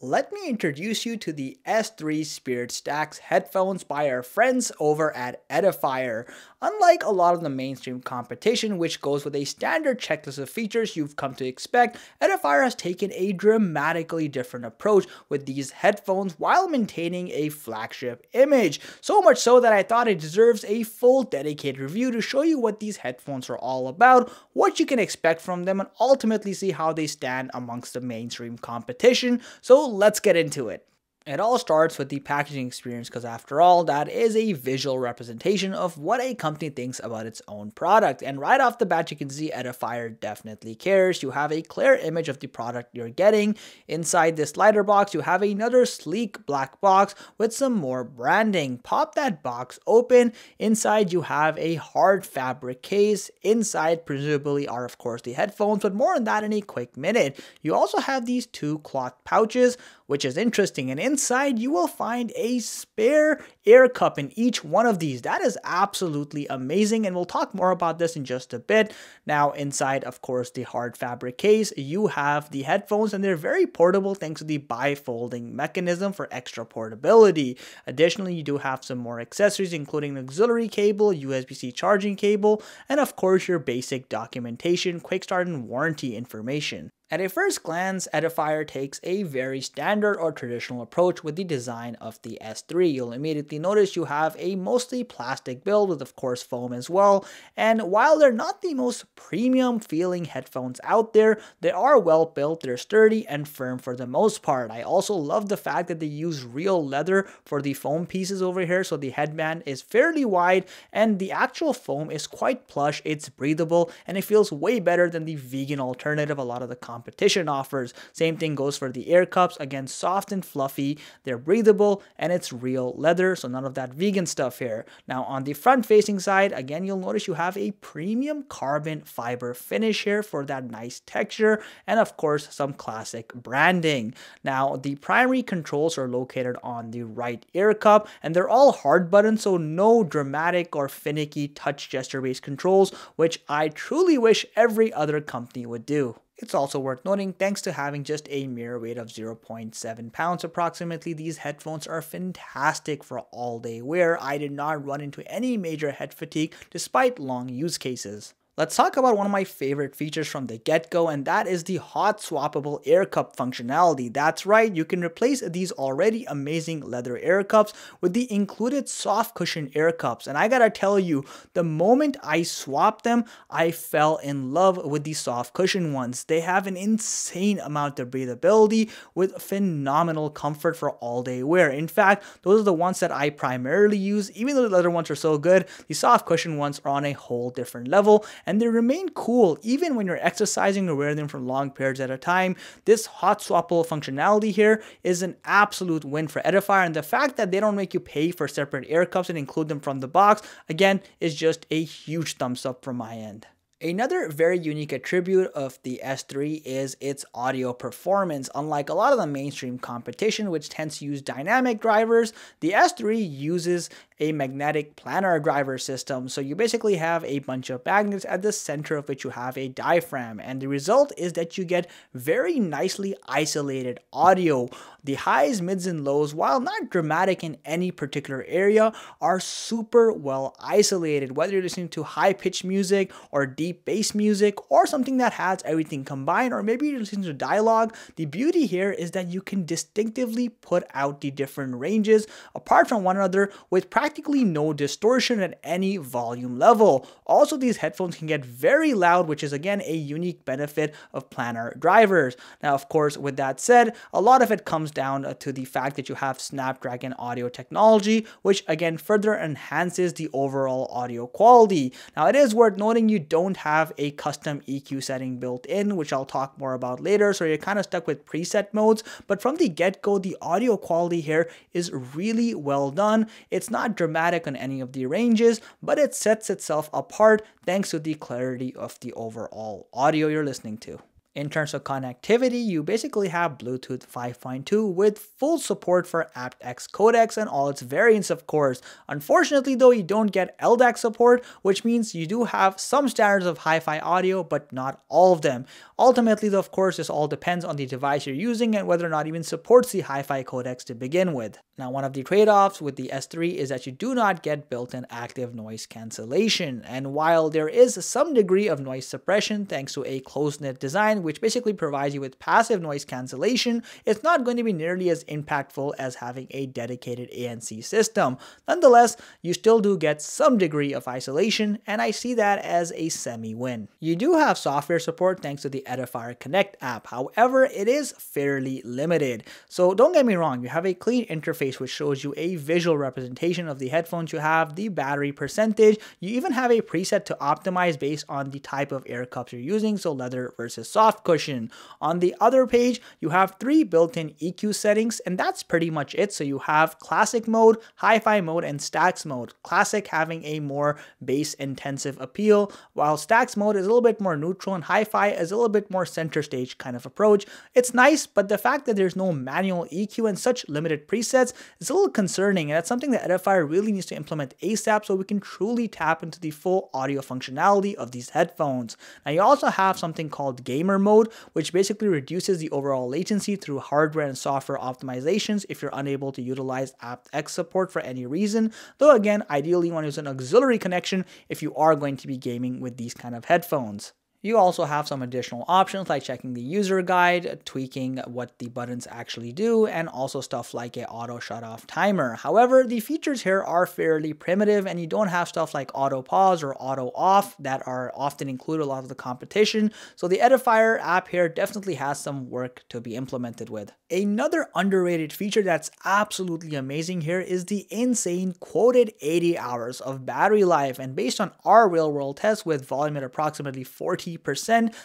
Let me introduce you to the S3 Spirit Stax headphones by our friends over at Edifier. Unlike a lot of the mainstream competition, which goes with a standard checklist of features you've come to expect, Edifier has taken a dramatically different approach with these headphones while maintaining a flagship image. So much so that I thought it deserves a full dedicated review to show you what these headphones are all about, what you can expect from them, and ultimately see how they stand amongst the mainstream competition. So let's get into it. It all starts with the packaging experience because after all, that is a visual representation of what a company thinks about its own product. And right off the bat, you can see Edifier definitely cares. You have a clear image of the product you're getting. Inside this lighter box, you have another sleek black box with some more branding. Pop that box open. Inside, you have a hard fabric case. Inside, presumably, are of course the headphones, but more on that in a quick minute. You also have these two cloth pouches, which is interesting, and inside you will find a spare air cup in each one of these. That is absolutely amazing, and we'll talk more about this in just a bit. Now inside, of course, the hard fabric case, you have the headphones, and they're very portable thanks to the bifolding mechanism for extra portability. Additionally, you do have some more accessories, including an auxiliary cable, USB-C charging cable, and of course your basic documentation, quick start, and warranty information. At a first glance, Edifier takes a very standard or traditional approach with the design of the S3. You'll immediately notice you have a mostly plastic build with of course foam as well, and while they're not the most premium feeling headphones out there, they are well built, they're sturdy and firm for the most part. I also love the fact that they use real leather for the foam pieces over here, so the headband is fairly wide and the actual foam is quite plush, it's breathable, and it feels way better than the vegan alternative a lot of the competition offers. Same thing goes for the ear cups. Again, soft and fluffy, they're breathable, and it's real leather, so none of that vegan stuff here. Now on the front facing side, again, you'll notice you have a premium carbon fiber finish here for that nice texture, and of course some classic branding. Now the primary controls are located on the right ear cup, and they're all hard buttons, so no dramatic or finicky touch gesture based controls, which I truly wish every other company would do. It's also worth noting, thanks to having just a mere weight of 0.7 pounds approximately, these headphones are fantastic for all day wear. I did not run into any major head fatigue despite long use cases. Let's talk about one of my favorite features from the get-go, and that is the hot swappable air cup functionality. That's right, you can replace these already amazing leather air cups with the included soft cushion air cups. And I gotta tell you, the moment I swapped them, I fell in love with the soft cushion ones. They have an insane amount of breathability with phenomenal comfort for all day wear. In fact, those are the ones that I primarily use. Even though the leather ones are so good, the soft cushion ones are on a whole different level, and they remain cool even when you're exercising or wearing them for long periods at a time. This hot swappable functionality here is an absolute win for Edifier, and the fact that they don't make you pay for separate air cups and include them from the box, again, is just a huge thumbs up from my end. Another very unique attribute of the S3 is its audio performance. Unlike a lot of the mainstream competition, which tends to use dynamic drivers, the S3 uses a magnetic planar driver system. So you basically have a bunch of magnets at the center of which you have a diaphragm, and the result is that you get very nicely isolated audio. The highs, mids, and lows, while not dramatic in any particular area, are super well isolated. Whether you're listening to high-pitched music or deep bass music or something that has everything combined, or maybe you're listening to dialogue, the beauty here is that you can distinctively put out the different ranges apart from one another with practically no distortion at any volume level. Also, these headphones can get very loud, which is again a unique benefit of planar drivers. Now, of course, with that said, a lot of it comes down to the fact that you have Snapdragon audio technology, which again further enhances the overall audio quality. Now, it is worth noting you don't have a custom EQ setting built in, which I'll talk more about later, so you're kind of stuck with preset modes, but from the get-go, the audio quality here is really well done. It's not dramatic on any of the ranges, but it sets itself apart thanks to the clarity of the overall audio you're listening to. In terms of connectivity, you basically have Bluetooth 5.2 with full support for aptX codecs and all its variants, of course. Unfortunately though, you don't get LDAC support, which means you do have some standards of hi-fi audio, but not all of them. Ultimately though, of course, this all depends on the device you're using and whether or not it even supports the hi-fi codecs to begin with. Now, one of the trade-offs with the S3 is that you do not get built-in active noise cancellation. And while there is some degree of noise suppression thanks to a close-knit design, which basically provides you with passive noise cancellation, it's not going to be nearly as impactful as having a dedicated ANC system. Nonetheless, you still do get some degree of isolation, and I see that as a semi-win. You do have software support thanks to the Edifier Connect app. However, it is fairly limited. So don't get me wrong, you have a clean interface which shows you a visual representation of the headphones you have, the battery percentage. You even have a preset to optimize based on the type of air cups you're using, so leather versus soft cushion. On the other page, you have 3 built-in EQ settings, and that's pretty much it. So you have classic mode, hi-fi mode, and Stax mode. Classic having a more bass intensive appeal, while Stax mode is a little bit more neutral and hi-fi is a little bit more center stage kind of approach. It's nice, but the fact that there's no manual EQ and such limited presets is a little concerning, and that's something that Edifier really needs to implement ASAP so we can truly tap into the full audio functionality of these headphones. Now, you also have something called gamer mode, which basically reduces the overall latency through hardware and software optimizations if you're unable to utilize aptX support for any reason, though again, ideally you want to use an auxiliary connection if you are going to be gaming with these kind of headphones. You also have some additional options like checking the user guide, tweaking what the buttons actually do, and also stuff like an auto shut off timer. However, the features here are fairly primitive and you don't have stuff like auto pause or auto off that are often included a lot of the competition. So the Edifier app here definitely has some work to be implemented with. Another underrated feature that's absolutely amazing here is the insane quoted 80 hours of battery life. And based on our real world tests with volume at approximately 40%,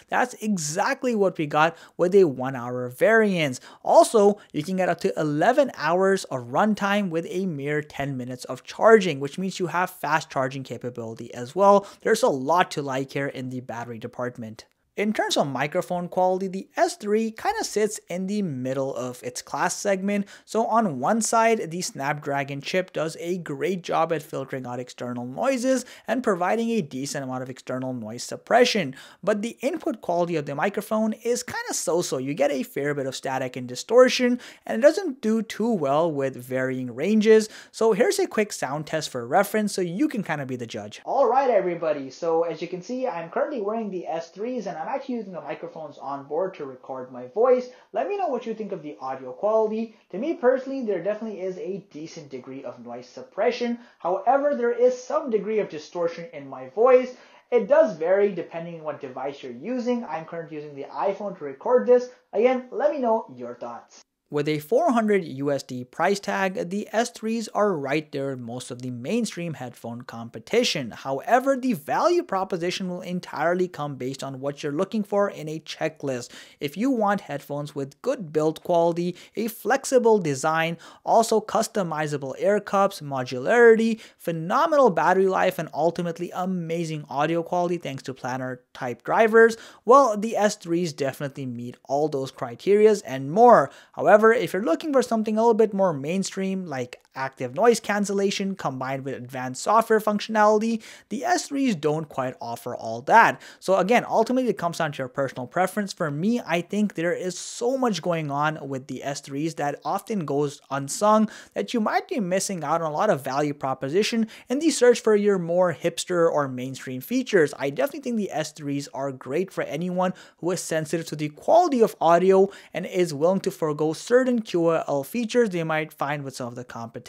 that's exactly what we got with a 1-hour variance. Also, you can get up to 11 hours of runtime with a mere 10 minutes of charging, which means you have fast charging capability as well. There's a lot to like here in the battery department. In terms of microphone quality, the S3 kind of sits in the middle of its class segment. So on one side, the Snapdragon chip does a great job at filtering out external noises and providing a decent amount of external noise suppression. But the input quality of the microphone is kind of so-so. You get a fair bit of static and distortion, and it doesn't do too well with varying ranges. So here's a quick sound test for reference so you can kind of be the judge. Alright everybody, so as you can see, I'm currently wearing the S3s and I'm actually using the microphones on board to record my voice. Let me know what you think of the audio quality. To me personally, there definitely is a decent degree of noise suppression. However, there is some degree of distortion in my voice. It does vary depending on what device you're using. I'm currently using the iPhone to record this. Again, let me know your thoughts. With a $400 USD price tag, the S3s are right there in most of the mainstream headphone competition. However, the value proposition will entirely come based on what you're looking for in a checklist. If you want headphones with good build quality, a flexible design, also customizable air cups, modularity, phenomenal battery life, and ultimately amazing audio quality thanks to planar type drivers, well, the S3s definitely meet all those criteria and more. However, if you're looking for something a little bit more mainstream like active noise cancellation combined with advanced software functionality, the S3s don't quite offer all that. So again, ultimately it comes down to your personal preference. For me, I think there is so much going on with the S3s that often goes unsung that you might be missing out on a lot of value proposition in the search for your more hipster or mainstream features. I definitely think the S3s are great for anyone who is sensitive to the quality of audio and is willing to forego certain QoL features they might find with some of the competition.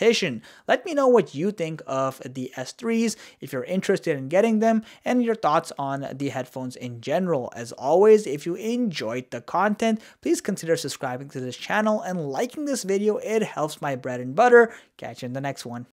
Let me know what you think of the S3s, if you're interested in getting them, and your thoughts on the headphones in general. As always, if you enjoyed the content, please consider subscribing to this channel and liking this video. It helps my bread and butter. Catch you in the next one.